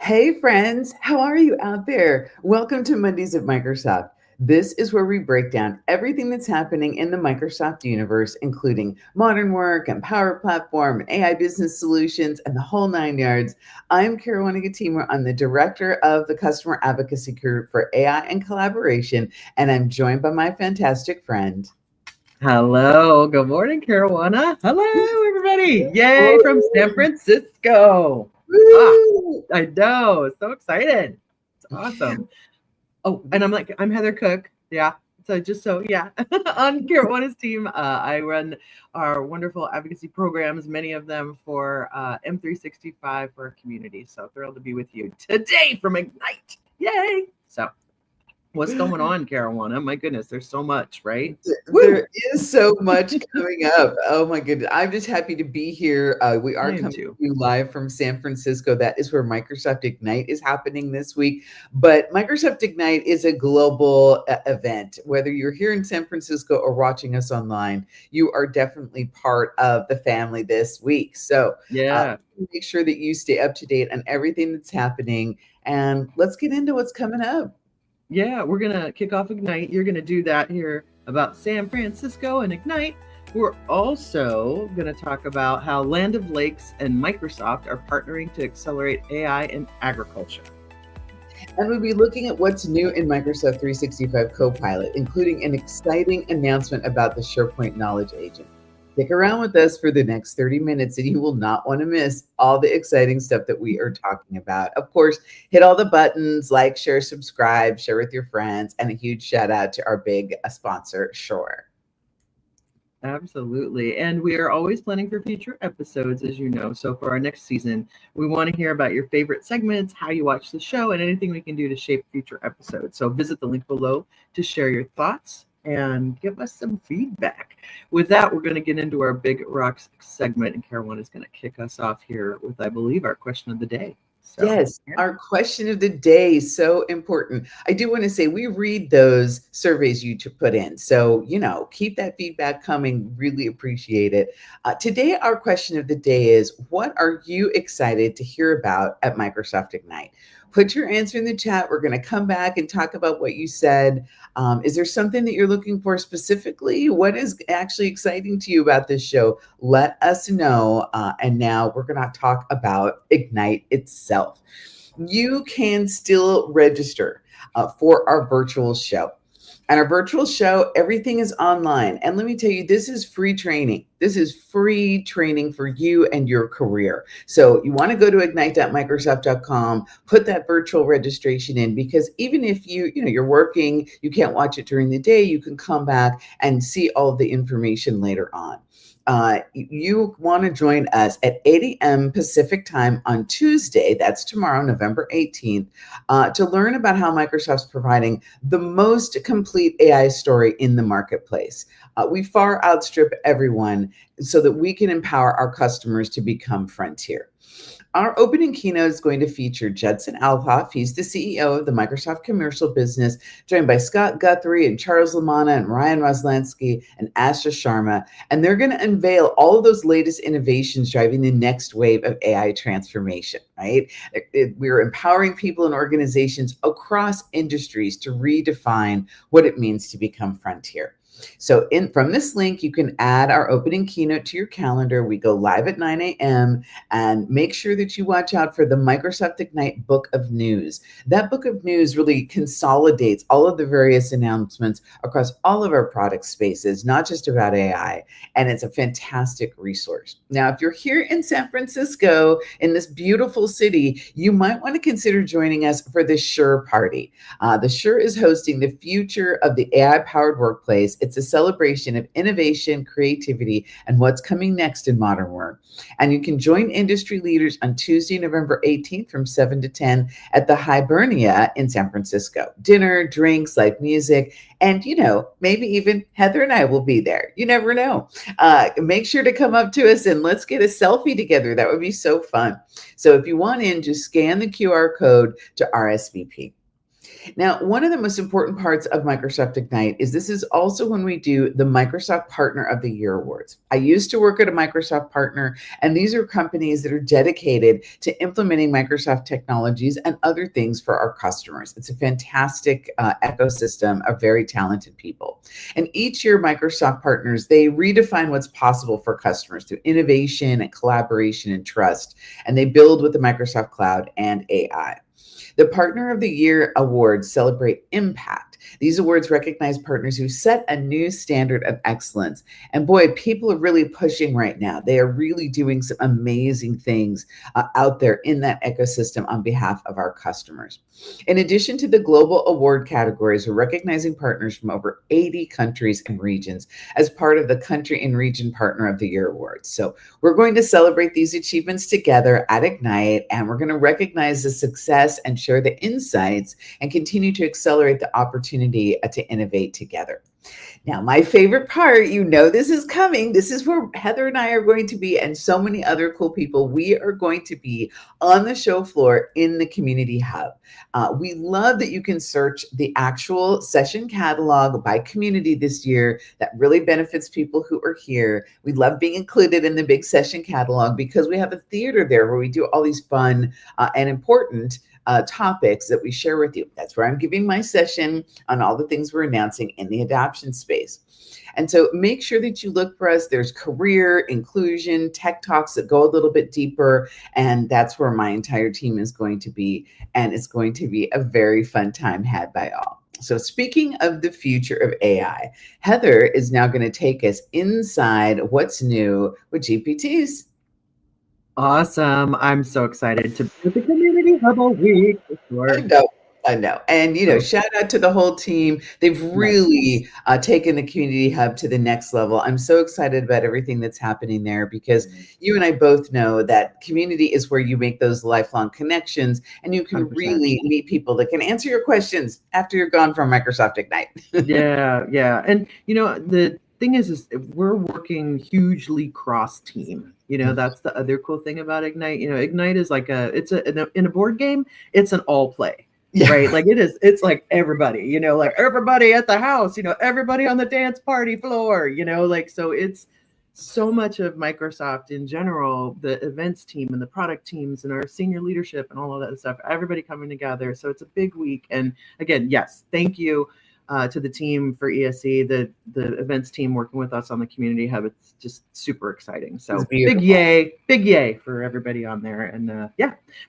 Hey, friends, how are you out there? Welcome to Mondays at Microsoft. This is where we break down everything that's happening in the Microsoft universe, including modern work and Power Platform and AI business solutions and the whole nine yards. I'm Karuana Gatimu. I'm the director of the Customer Advocacy Group for AI and Collaboration, and I'm joined by my fantastic friend. Hello, good morning, Caruana. Hello, everybody. Yay from San Francisco. Ah, Woo! I know. So excited. It's awesome. Oh, and I'm Heather Cook. Yeah. Yeah. On Caruana's team, I run our wonderful advocacy programs, many of them for M365 for our community. So thrilled to be with you today from Ignite. Yay. So what's going on, Caruana? My goodness, there's so much, right? Woo! There is so much coming up. Oh my goodness. I'm just happy to be here. We I are am coming to too. you live from San Francisco. That is where Microsoft Ignite is happening this week. But Microsoft Ignite is a global event. Whether you're here in San Francisco or watching us online, you are definitely part of the family this week. So Yeah. make sure that you stay up to date on everything that's happening. And let's get into what's coming up. Yeah, we're going to kick off Ignite. You're going to do that here about San Francisco and Ignite. We're also going to talk about how Land of Lakes and Microsoft are partnering to accelerate AI in agriculture. And we'll be looking at what's new in Microsoft 365 Copilot, including an exciting announcement about the SharePoint Knowledge Agent. Stick around with us for the next 30 minutes and you will not want to miss all the exciting stuff that we are talking about. Of course, hit all the buttons, like, share, subscribe, share with your friends, and a huge shout out to our big sponsor, Shore. Absolutely. And we are always planning for future episodes, as you know. So for our next season, we want to hear about your favorite segments, how you watch the show, and anything we can do to shape future episodes. So visit the link below to share your thoughts and give us some feedback. With that, we're going to get into our Big Rocks segment, and Caroline is going to kick us off here with, I believe, our question of the day. So, Yes, yeah. our question of the day is so important. I do want to say we read those surveys you to put in. So, keep that feedback coming. Really appreciate it. Today, our question of the day is, what are you excited to hear about at Microsoft Ignite? Put your answer in the chat. We're going to come back and talk about what you said. Is there something that you're looking for specifically? What is actually exciting to you about this show? Let us know. And now we're going to talk about Ignite itself. You can still register for our virtual show. And our virtual show, everything is online. And let me tell you, this is free training. This is free training for you and your career. So you want to go to ignite.microsoft.com, put that virtual registration in, because even if you're working, you can't watch it during the day, you can come back and see all of the information later on. You want to join us at 8 a.m. Pacific time on Tuesday, that's tomorrow, November 18th, to learn about how Microsoft's providing the most complete AI story in the marketplace. We far outstrip everyone so that we can empower our customers to become frontier. Our opening keynote is going to feature Judson Alhoff. He's the CEO of the Microsoft Commercial Business, joined by Scott Guthrie and Charles Lamanna and Ryan Roslansky and Asha Sharma. And they're going to unveil all of those latest innovations driving the next wave of AI transformation, right? We're empowering people and organizations across industries to redefine what it means to become frontier. So from this link, you can add our opening keynote to your calendar. We go live at 9 a.m. and make sure that you watch out for the Microsoft Ignite Book of News. That Book of News really consolidates all of the various announcements across all of our product spaces, not just about AI. And it's a fantastic resource. Now, if you're here in San Francisco, in this beautiful city, you might want to consider joining us for the Sure Party. The Sure is hosting the future of the AI-powered workplace. It's a celebration of innovation, creativity, and what's coming next in modern work. And you can join industry leaders on Tuesday, November 18th from 7 to 10 at the Hibernia in San Francisco. Dinner, drinks, live music, and, maybe even Heather and I will be there. You never know. Make sure to come up to us and let's get a selfie together. That would be so fun. So if you want in, just scan the QR code to RSVP. Now, one of the most important parts of Microsoft Ignite is this is also when we do the Microsoft Partner of the Year Awards. I used to work at a Microsoft partner, and these are companies that are dedicated to implementing Microsoft technologies and other things for our customers. It's a fantastic ecosystem of very talented people. And each year, Microsoft partners, they redefine what's possible for customers through innovation and collaboration and trust, and they build with the Microsoft Cloud and AI. The Partner of the Year awards celebrate impact. These awards recognize partners who set a new standard of excellence. And boy, people are really pushing right now. They are really doing some amazing things out there in that ecosystem on behalf of our customers. In addition to the global award categories, we're recognizing partners from over 80 countries and regions as part of the Country and Region Partner of the Year Awards. So we're going to celebrate these achievements together at Ignite, and we're going to recognize the success and share the insights and continue to accelerate the opportunity to innovate together. Now, my favorite part, you know, this is coming. This is where Heather and I are going to be, and so many other cool people. We are going to be on the show floor in the Community Hub. We love that you can search the actual session catalog by community this year. That really benefits people who are here. We love being included in the big session catalog because we have a theater there where we do all these fun and important topics that we share with you. That's where I'm giving my session on all the things we're announcing in the adoption space. And so make sure that you look for us. There's career, inclusion, tech talks that go a little bit deeper. And that's where my entire team is going to be. And it's going to be a very fun time had by all. So speaking of the future of AI, Heather is now going to take us inside what's new with GPTs. Awesome. I'm so excited to be at the Community Hub all week. For I sure. know. I know. And, you know, So shout out to the whole team. They've yes. really taken the Community Hub to the next level. I'm so excited about everything that's happening there because you and I both know that community is where you make those lifelong connections and you can 100%. really meet people that can answer your questions after you're gone from Microsoft Ignite. Yeah, yeah. And the thing is we're working hugely cross team. That's the other cool thing about Ignite. Ignite is like in a board game, it's an all play. Yeah. Right? Like it's like everybody, like everybody at the house, everybody on the dance party floor, like so it's so much of Microsoft in general, the events team and the product teams and our senior leadership and all of that stuff, everybody coming together. So it's a big week. And again, yes, thank you to the team for ESC, the events team working with us on the Community Hub. It's just super exciting. So big yay for everybody on there. And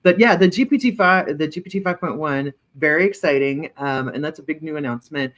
but yeah, the GPT 5.1, very exciting. And that's a big new announcement.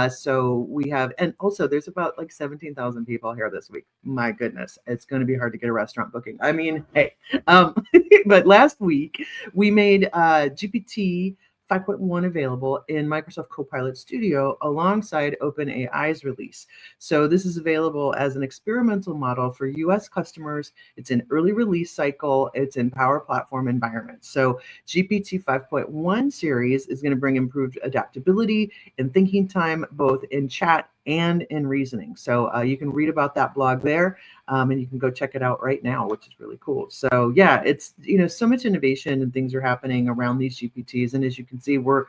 So we have, and also there's about like 17,000 people here this week. My goodness, it's going to be hard to get a restaurant booking. I mean, hey, but last week we made GPT 5.1 available in Microsoft Copilot Studio alongside OpenAI's release. So this is available as an experimental model for US customers. It's in early release cycle. It's in Power Platform environments. So GPT 5.1 series is going to bring improved adaptability and thinking time, both in chat and in reasoning. So you can read about that blog there, and you can go check it out right now, which is really cool. So yeah, it's so much innovation and things are happening around these GPTs, and as you can see, we're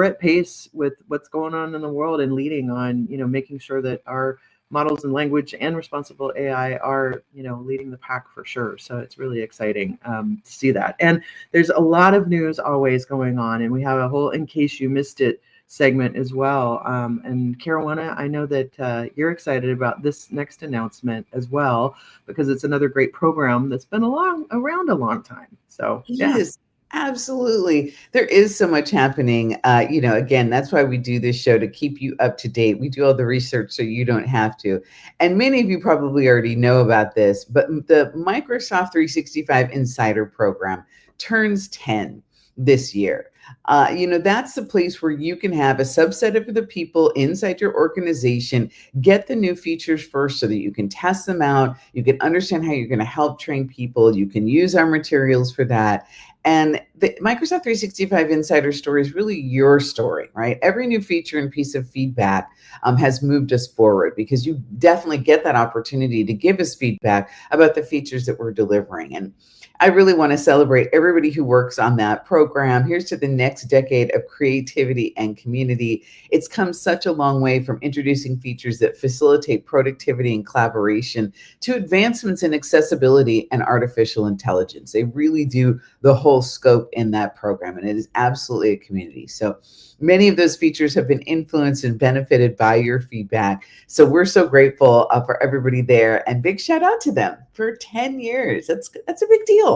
at pace with what's going on in the world and leading on making sure that our models and language and responsible AI are leading the pack for sure. So it's really exciting to see that. And there's a lot of news always going on, and we have a whole in case you missed it segment as well. And Karuana, I know that you're excited about this next announcement as well, because it's another great program that's been around a long time. So yeah. Yes, absolutely. There is so much happening. Again, that's why we do this show, to keep you up to date. We do all the research so you don't have to. And many of you probably already know about this, but the Microsoft 365 Insider Program turns 10 this year. That's the place where you can have a subset of the people inside your organization get the new features first so that you can test them out. You can understand how you're going to help train people. You can use our materials for that. And the Microsoft 365 Insider Story is really your story, right? Every new feature and piece of feedback has moved us forward, because you definitely get that opportunity to give us feedback about the features that we're delivering. And I really want to celebrate everybody who works on that program. Here's to the next decade of creativity and community. It's come such a long way from introducing features that facilitate productivity and collaboration to advancements in accessibility and artificial intelligence. They really do the whole scope in that program, and it is absolutely a community. So many of those features have been influenced and benefited by your feedback. So we're so grateful for everybody there, and big shout out to them for 10 years. That's a big deal.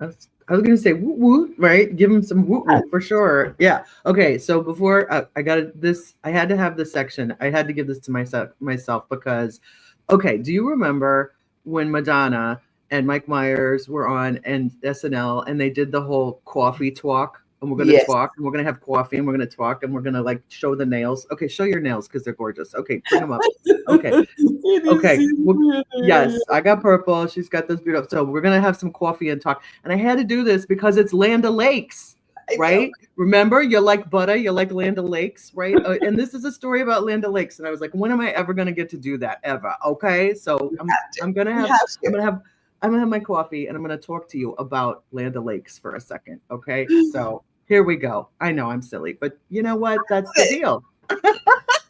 I was going to say woot woot, right? Give them some woot woot for sure. Yeah. Okay. So before I got this, I had to have this section. I had to give this to myself because, okay. Do you remember when Madonna and Mike Myers were on and SNL and they did the whole coffee talk? And we're going to Yes. talk and we're going to have coffee and we're going to talk and we're going to like show the nails. Okay. Show your nails because they're gorgeous. Okay. Bring them up. Okay. Okay. Well, yes, I got purple. She's got this beautiful. So we're gonna have some coffee and talk. And I had to do this because it's Land O'Lakes, right? Remember, you like butter, you like Land O'Lakes, right? And this is a story about Land O'Lakes. And I was like, when am I ever gonna get to do that ever? Okay, so I'm gonna have my coffee and I'm gonna talk to you about Land O'Lakes for a second. Okay, so here we go. I know I'm silly, but you know what? That's the deal.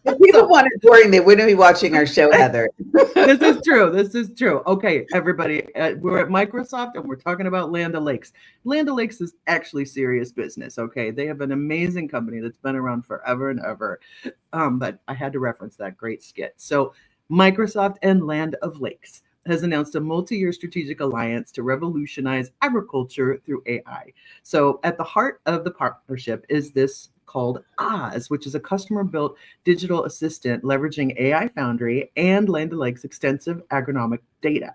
If people want it boring, they wouldn't be watching our show, Heather. This is true. This is true. Okay, everybody, we're at Microsoft and we're talking about Land O'Lakes. Land O'Lakes is actually serious business. Okay, they have an amazing company that's been around forever and ever. But I had to reference that great skit. So, Microsoft and Land O'Lakes has announced a multi-year strategic alliance to revolutionize agriculture through AI. So, at the heart of the partnership is this called Oz, which is a customer-built digital assistant leveraging AI Foundry and Land O'Lakes' extensive agronomic data.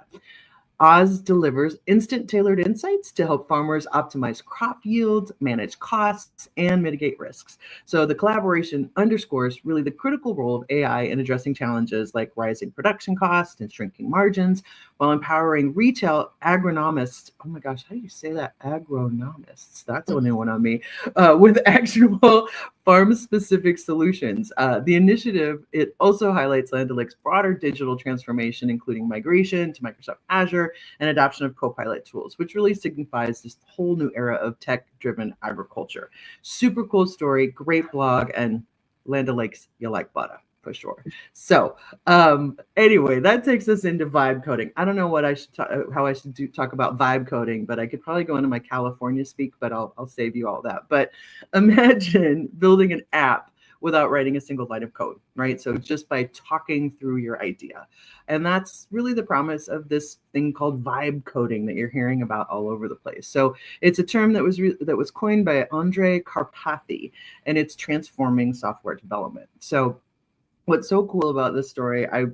Oz delivers instant tailored insights to help farmers optimize crop yields, manage costs, and mitigate risks. So the collaboration underscores really the critical role of AI in addressing challenges like rising production costs and shrinking margins, while empowering retail agronomists. Oh my gosh, how do you say that? Agronomists. That's a new one on me. With actionable farm-specific solutions. The initiative, it also highlights Land O'Lakes' broader digital transformation, including migration to Microsoft Azure and adoption of Copilot tools, which really signifies this whole new era of tech-driven agriculture. Super cool story, great blog, and Land O'Lakes, you like butter. For sure. So, anyway, that takes us into vibe coding. I don't know what I should how I should talk about vibe coding, but I could probably go into my California speak, but I'll save you all that. But imagine building an app without writing a single line of code, right? So just by talking through your idea. And that's really the promise of this thing called vibe coding that you're hearing about all over the place. So it's a term that was coined by Andre Karpathy, and it's transforming software development. So what's so cool about this story, I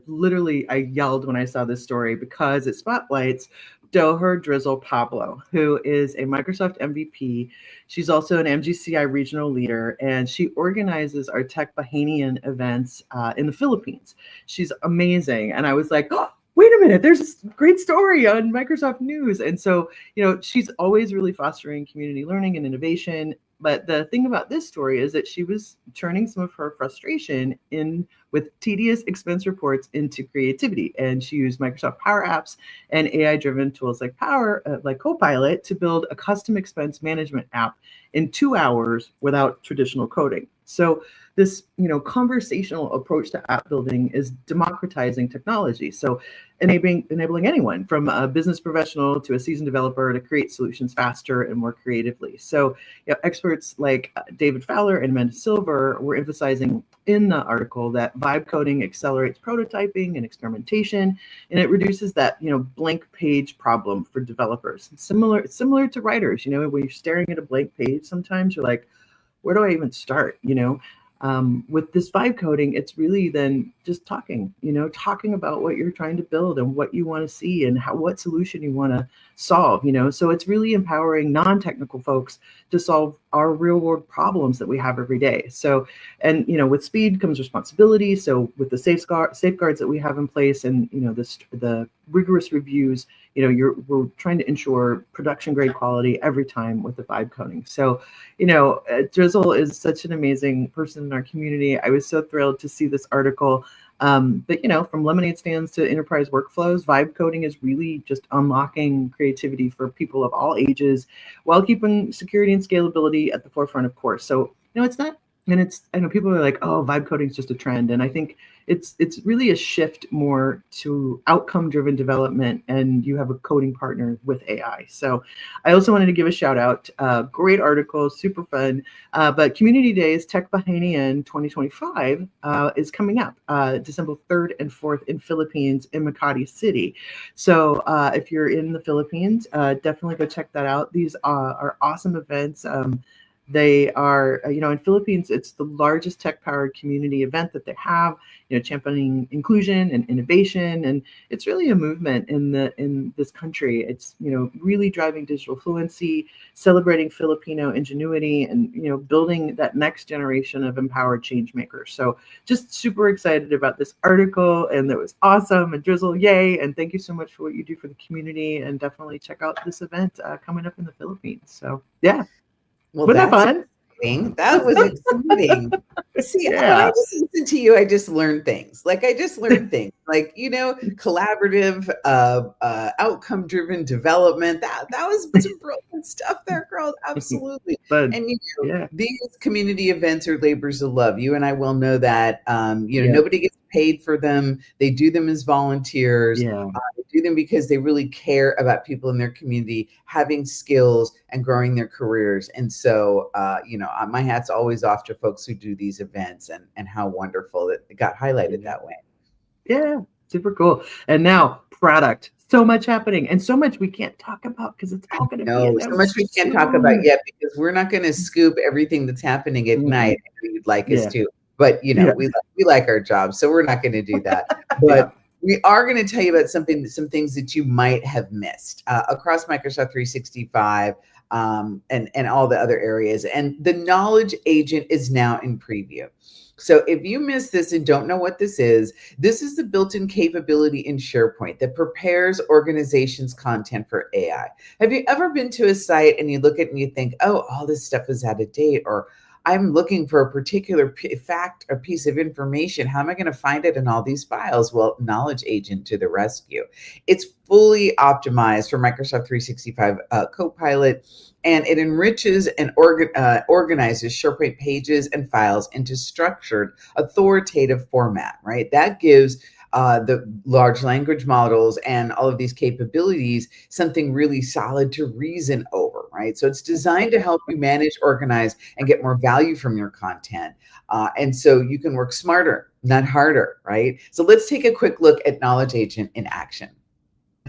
yelled when I saw this story because it spotlights Doher Drizzle Pablo, who is a Microsoft MVP. She's also an MGCI regional leader, and she organizes our Tech Bahamian events in the Philippines. She's amazing. And I was like, oh, wait a minute, there's this great story on Microsoft News. And so, she's always really fostering community learning and innovation. But the thing about this story is that she was turning some of her frustration in with tedious expense reports into creativity. And she used Microsoft Power Apps and AI-driven tools like Copilot to build a custom expense management app in 2 hours without traditional coding. So this, conversational approach to app building is democratizing technology. So enabling anyone from a business professional to a seasoned developer to create solutions faster and more creatively. So experts like David Fowler and Amanda Silver were emphasizing in the article that vibe coding accelerates prototyping and experimentation, and it reduces that blank page problem for developers. It's similar to writers. When you're staring at a blank page, sometimes you're like, where do I even start? With this vibe coding, it's really then just talking about what you're trying to build and what you want to see and what solution you want to solve, so it's really empowering non-technical folks to solve our real world problems that we have every day. So, and, with speed comes responsibility. So with the safeguards that we have in place and, the rigorous reviews, we're trying to ensure production grade quality every time with the vibe coding. So, Drizzle is such an amazing person in our community. I was so thrilled to see this article. But from lemonade stands to enterprise workflows, vibe coding is really just unlocking creativity for people of all ages while keeping security and scalability at the forefront, of course. So, it's not, and I know people are like, oh, vibe coding is just a trend. And I think it's really a shift more to outcome driven development, and you have a coding partner with AI. So I also wanted to give a shout out. Great article, super fun. But Community Days Tech Bahanian 2025 is coming up December 3rd and 4th in Philippines in Makati City. So if you're in the Philippines, definitely go check that out. These are awesome events. They are, in Philippines, it's the largest tech-powered community event that they have, championing inclusion and innovation. And it's really a movement in this country. It's, really driving digital fluency, celebrating Filipino ingenuity, and, building that next generation of empowered change makers. So just super excited about this article, and that was awesome. And Drizzle, yay. And thank you so much for what you do for the community. And definitely check out this event coming up in the Philippines. So, yeah. Well, Wasn't that that's fun? exciting. That was exciting. See, when I Yeah. just listen to you, I just learn things. Like collaborative, outcome-driven development. That was some brilliant stuff there, girl. Absolutely. But And yeah, these community events are labors of love. You and I will know that. yeah, Nobody gets paid for them. They do them as volunteers. yeah, They do them because they really care about people in their community having skills and growing their careers. And so, my hat's always off to folks who do these events, and how wonderful that it got highlighted that way. yeah. Super cool. And now product. So much happening, and so much we can't talk about because it's all going to be No, so much announced we can't talk about soon. yet because we're not going to scoop everything that's happening at Mm-mm. night. I know you'd like us Yeah, to, but yeah, we like our job, so we're not going to do that. yeah. But we are going to tell you about some things that you might have missed across Microsoft 365 and all the other areas. And the Knowledge Agent is now in preview. So if you missed this and don't know what this is the built-in capability in SharePoint that prepares organizations' content for AI. Have you ever been to a site and you look at it and you think, oh, all this stuff is out of date, or I'm looking for a particular fact or piece of information. How am I going to find it in all these files? Well, Knowledge Agent to the rescue. It's fully optimized for Microsoft 365 Copilot, and it enriches and organizes SharePoint pages and files into structured, authoritative format, right? That gives the large language models and all of these capabilities something really solid to reason over, right? So it's designed to help you manage, organize, and get more value from your content. And so you can work smarter, not harder, right? So let's take a quick look at Knowledge Agent in action.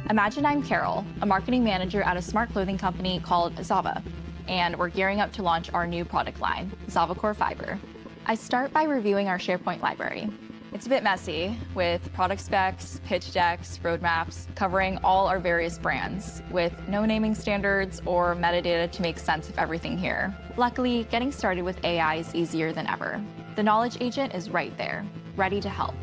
Imagine I'm Carol, a marketing manager at a smart clothing company called Zava, and we're gearing up to launch our new product line, Zava Core Fiber. I start by reviewing our SharePoint library. It's a bit messy, with product specs, pitch decks, roadmaps, covering all our various brands, with no naming standards or metadata to make sense of everything here. Luckily, getting started with AI is easier than ever. The Knowledge Agent is right there, ready to help.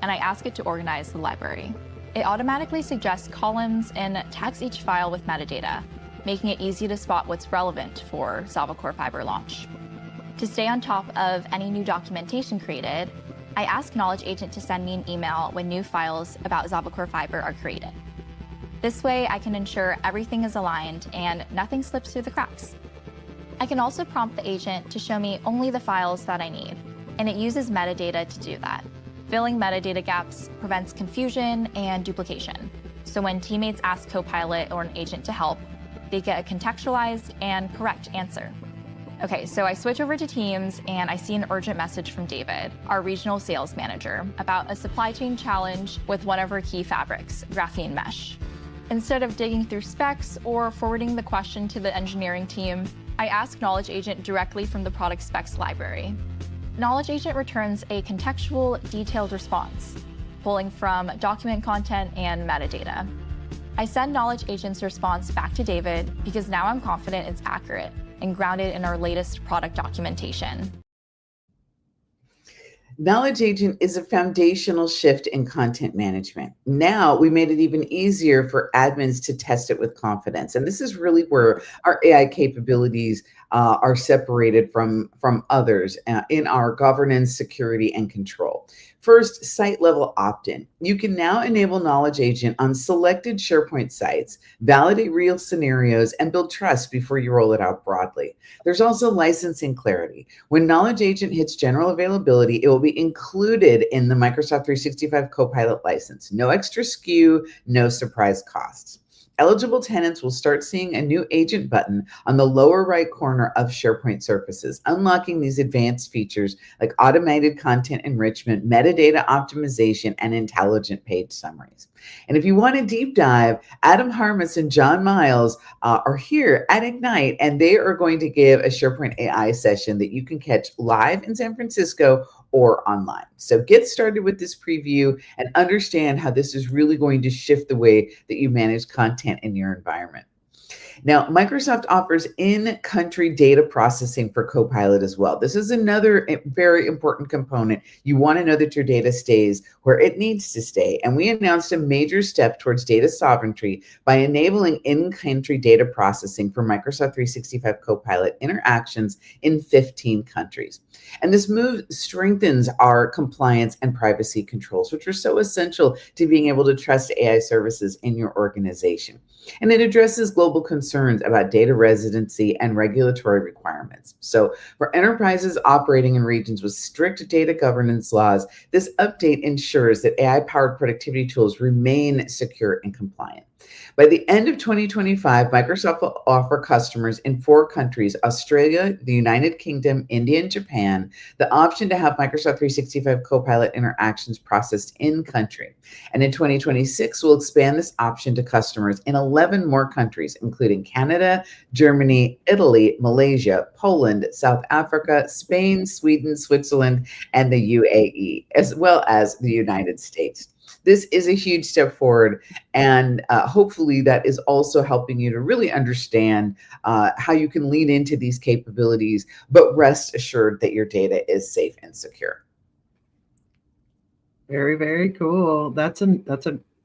And I ask it to organize the library. It automatically suggests columns and tags each file with metadata, making it easy to spot what's relevant for Zava Core Fiber launch. To stay on top of any new documentation created, I ask Knowledge Agent to send me an email when new files about Zava Core Fiber are created. This way, I can ensure everything is aligned and nothing slips through the cracks. I can also prompt the agent to show me only the files that I need, and it uses metadata to do that. Filling metadata gaps prevents confusion and duplication. So when teammates ask Copilot or an agent to help, they get a contextualized and correct answer. Okay, so I switch over to Teams and I see an urgent message from David, our regional sales manager, about a supply chain challenge with one of our key fabrics, graphene mesh. Instead of digging through specs or forwarding the question to the engineering team, I ask Knowledge Agent directly from the product specs library. Knowledge Agent returns a contextual, detailed response, pulling from document content and metadata. I send Knowledge Agent's response back to David because now I'm confident it's accurate and grounded in our latest product documentation. Knowledge Agent is a foundational shift in content management. Now we made it even easier for admins to test it with confidence. And this is really where our AI capabilities are separated from others in our governance, security, and control. First, site level opt-in. You can now enable Knowledge Agent on selected SharePoint sites, validate real scenarios, and build trust before you roll it out broadly. There's also licensing clarity. When Knowledge Agent hits general availability, it will be included in the Microsoft 365 Copilot license. No extra SKU, no surprise costs. Eligible tenants will start seeing a new agent button on the lower right corner of SharePoint surfaces, unlocking these advanced features like automated content enrichment, metadata optimization, and intelligent page summaries. And if you want a deep dive, Adam Harmus and John Miles are here at Ignite, and they are going to give a SharePoint AI session that you can catch live in San Francisco or online. So get started with this preview and understand how this is really going to shift the way that you manage content in your environment. Now, Microsoft offers in-country data processing for Copilot as well. This is another very important component. You want to know that your data stays where it needs to stay. And we announced a major step towards data sovereignty by enabling in-country data processing for Microsoft 365 Copilot interactions in 15 countries. And this move strengthens our compliance and privacy controls, which are so essential to being able to trust AI services in your organization. And it addresses global concerns about data residency and regulatory requirements. So for enterprises operating in regions with strict data governance laws, this update ensures that AI-powered productivity tools remain secure and compliant. By the end of 2025, Microsoft will offer customers in 4 countries, Australia, the United Kingdom, India, and Japan, the option to have Microsoft 365 Copilot interactions processed in country. And in 2026, we'll expand this option to customers in 11 more countries, including Canada, Germany, Italy, Malaysia, Poland, South Africa, Spain, Sweden, Switzerland, and the UAE, as well as the United States. This is a huge step forward, and hopefully that is also helping you to really understand how you can lean into these capabilities, but rest assured that your data is safe and secure. Very, very cool. That's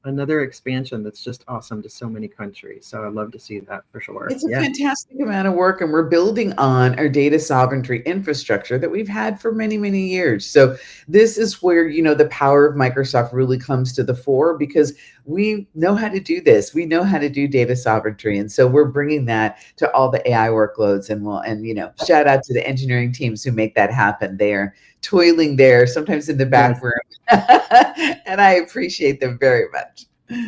another expansion that's just awesome to so many countries. So I'd love to see that for sure. It's a fantastic amount of work, and we're building on our data sovereignty infrastructure that we've had for many, many years. So this is where, you know, the power of Microsoft really comes to the fore, because we know how to do this. We know how to do data sovereignty. And so we're bringing that to all the AI workloads, and you know, shout out to the engineering teams who make that happen. They are toiling there, sometimes in the back room. And I appreciate them very much.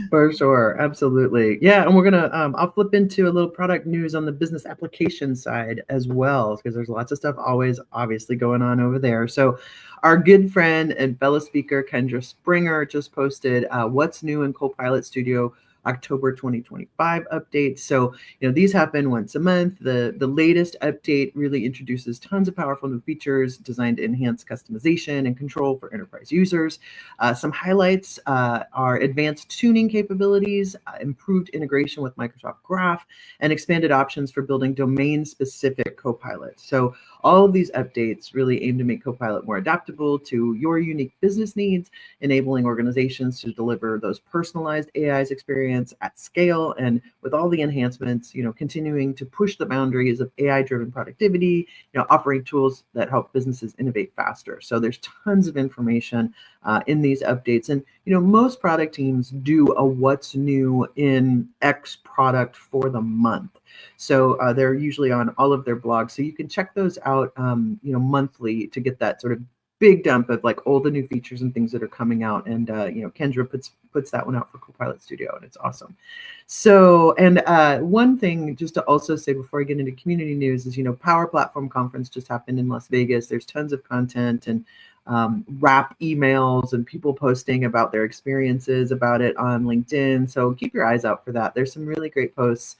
For sure. Absolutely. Yeah. And we're going to, I'll flip into a little product news on the business application side as well, because there's lots of stuff always obviously going on over there. So our good friend and fellow speaker, Kendra Springer, just posted what's new in Copilot Studio October 2025 updates. So, you know, these happen once a month. The latest update really introduces tons of powerful new features designed to enhance customization and control for enterprise users. Some highlights are advanced tuning capabilities, improved integration with Microsoft Graph, and expanded options for building domain-specific Copilot. So all of these updates really aim to make Copilot more adaptable to your unique business needs, enabling organizations to deliver those personalized AI's experience at scale, and with all the enhancements, you know, continuing to push the boundaries of AI-driven productivity, you know, offering tools that help businesses innovate faster. So there's tons of information in these updates, and you know, most product teams do a what's new in X product for the month. So they're usually on all of their blogs, so you can check those out, you know, monthly to get that sort of big dump of like all the new features and things that are coming out. And you know, Kendra puts that one out for Copilot Studio, and it's awesome. So, and one thing just to also say before I get into community news is, you know, Power Platform Conference just happened in Las Vegas. There's tons of content and wrap emails and people posting about their experiences about it on LinkedIn. So keep your eyes out for that. There's some really great posts.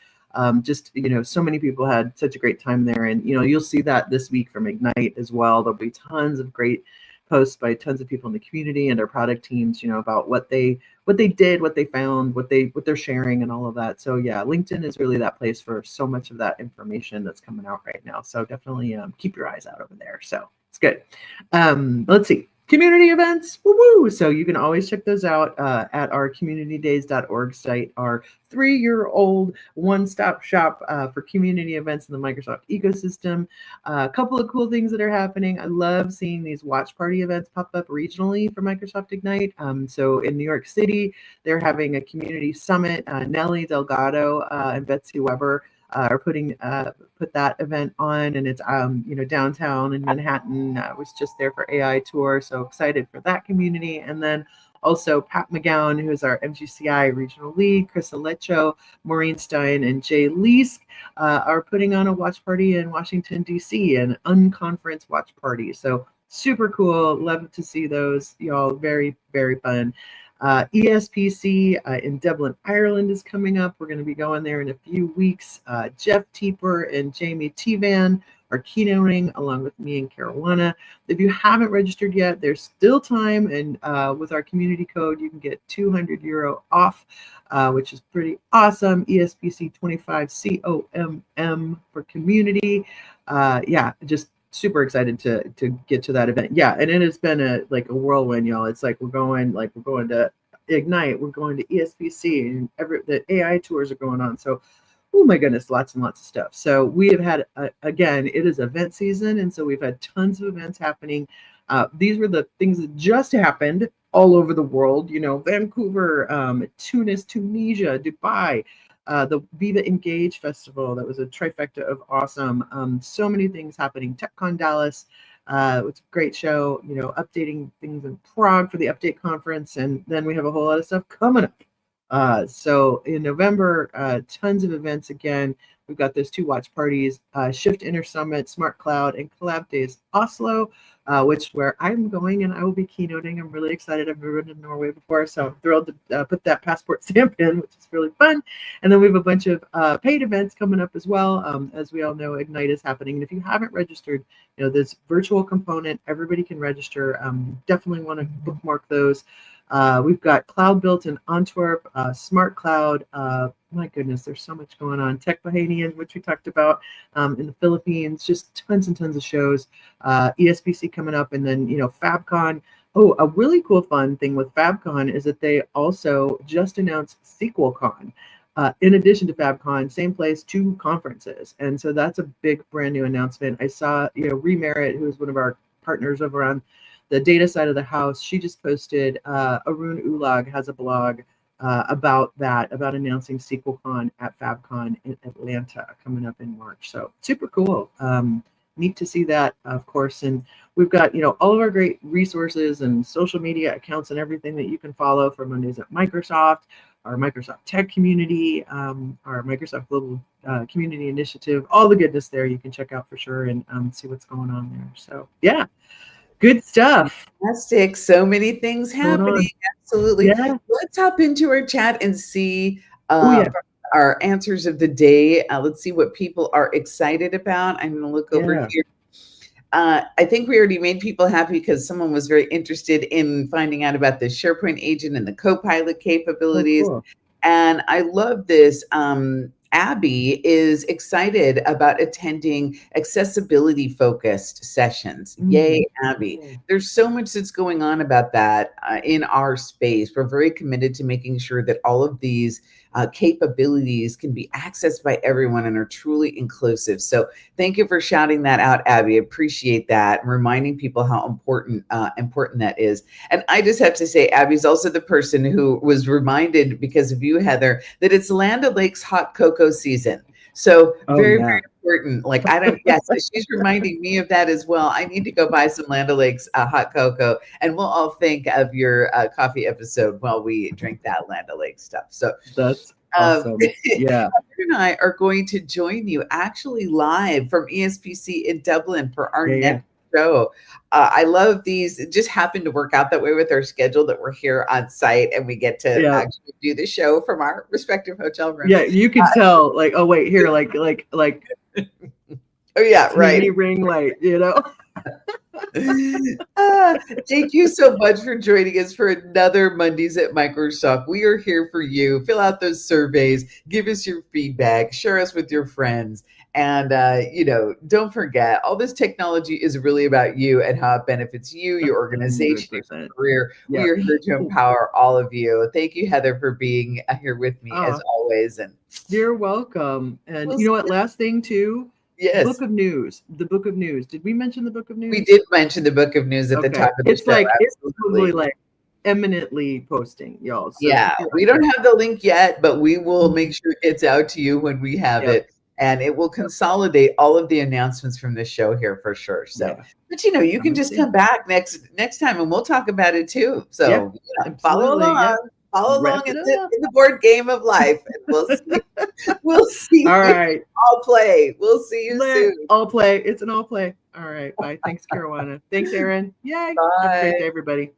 Just, you know, so many people had such a great time there, and you know, you'll see that this week from Ignite as well. There'll be tons of great posts by tons of people in the community and their product teams, you know, about what they did, what they found, what they're sharing, and all of that. So yeah, LinkedIn is really that place for so much of that information that's coming out right now. So definitely keep your eyes out over there. So it's good. Let's see. community events. Woo-woo! So you can always check those out at our communitydays.org site, our 3-year-old one-stop shop for community events in the Microsoft ecosystem. A couple of cool things that are happening. I love seeing these watch party events pop up regionally for Microsoft Ignite. So in New York City, they're having a community summit. Nelly Delgado and Betsy Weber are put that event on, and it's downtown in Manhattan. I was just there for AI tour, so excited for that community. And then also Pat McGowan, who is our MGCI regional lead, Chris Alecho, Maureen Stein, and Jay Leask are putting on a watch party in Washington, D.C., an unconference watch party. So super cool. Love to see those, y'all. Very, very fun. ESPC in Dublin, Ireland is coming up. We're going to be going there in a few weeks. Jeff Teeper and Jamie Tevan are keynoting along with me and Karuana. If you haven't registered yet, there's still time. And with our community code, you can get €200 off, which is pretty awesome. ESPC 25 COMM for community. Just super excited to get to that event. Yeah, and it has been a whirlwind, y'all. It's like we're going to Ignite, we're going to ESPC, and the AI tours are going on. So, oh my goodness, lots and lots of stuff. So we have had again, it is event season, and so we've had tons of events happening. These were the things that just happened all over the world. Vancouver, Tunis, Tunisia, Dubai. The Viva Engage Festival, that was a trifecta of awesome. So many things happening. TechCon Dallas, it's a great show, updating things in Prague for the Update Conference. And then we have a whole lot of stuff coming up. So in November, tons of events again. We've got those 2 watch parties, Shift Inner Summit, Smart Cloud, and Collab Days Oslo, where I'm going and I will be keynoting. I'm really excited. I've never been to Norway before, so I'm thrilled to put that passport stamp in, which is really fun. And then we have a bunch of paid events coming up as well. As we all know, Ignite is happening. And if you haven't registered, this virtual component, everybody can register. Definitely want to bookmark those. We've got Cloud Built in Antwerp, Smart Cloud. My goodness, there's so much going on. Tech Bahamian, which we talked about in the Philippines, just tons and tons of shows. ESPC coming up, and then, FabCon. Oh, a really cool fun thing with FabCon is that they also just announced SequelCon. In addition to FabCon, same place, 2 conferences. And so that's a big brand new announcement. I saw, Remerit, who is one of our partners over on the data side of the house, she just posted, Arun Ulag has a blog about announcing SequelCon at FabCon in Atlanta coming up in March. So super cool. Neat to see that, of course. And we've got, all of our great resources and social media accounts and everything that you can follow from Mondays at Microsoft, our Microsoft Tech community, our Microsoft Global Community Initiative, all the goodness there you can check out for sure and see what's going on there. So yeah. Good stuff. Fantastic. So many things happening. Absolutely. Yeah. Let's hop into our chat and see Yeah. our answers of the day. Let's see what people are excited about. I'm going to look over here. I think we already made people happy because someone was very interested in finding out about the SharePoint agent and the Copilot capabilities. Oh, cool. And I love this. Abby is excited about attending accessibility focused sessions. Yay, Abby. There's so much that's going on about that in our space. We're very committed to making sure that all of these capabilities can be accessed by everyone and are truly inclusive. So thank you for shouting that out, Abby. Appreciate that, and reminding people how important that is. And I just have to say, Abby's also the person who was reminded, because of you, Heather, that it's Land O'Lakes hot cocoa season. So very important. So she's reminding me of that as well. I need to go buy some Land O'Lakes hot cocoa, and we'll all think of your coffee episode while we drink that Land O'Lakes stuff. So that's awesome. Yeah. Heather and I are going to join you actually live from ESPC in Dublin for our next show. I love these. It just happened to work out that way with our schedule, that we're here on site and we get to actually do the show from our respective hotel rooms. Yeah, you can tell, oh wait, here, oh yeah, right. Ring light, Ah, thank you so much for joining us for another Mondays at Microsoft. We are here for you. Fill out those surveys, give us your feedback, share us with your friends. And, don't forget, all this technology is really about you and how it benefits you, your organization, your 100%. career. We Yeah. are here to empower all of you. Thank you, Heather, for being here with me as Oh, always. And you're welcome. And we'll you know what? see. Last thing too, Yes, book of news. The book of news. Did we mention the book of we news? did mention the book of news at the Okay. top of the It's show. like it's probably Absolutely. like eminently posting, y'all. So Yeah, keep your we eyes don't out. have the link yet, but we will make Mhm. sure it gets out to you when we have Yep. it. And it will consolidate all of the announcements from the show here for sure. So, Yeah. but you can Sounds just good. come back next time and we'll talk about it too. Yeah. So, Absolutely. Yeah. follow Wrap along it up. in the board game of life, and we'll see All you right. all play. We'll see you soon. All play. It's an all play. All right. Bye. Thanks, Karuana. Thanks, Aaron. Yay. Have a great Bye. day, everybody.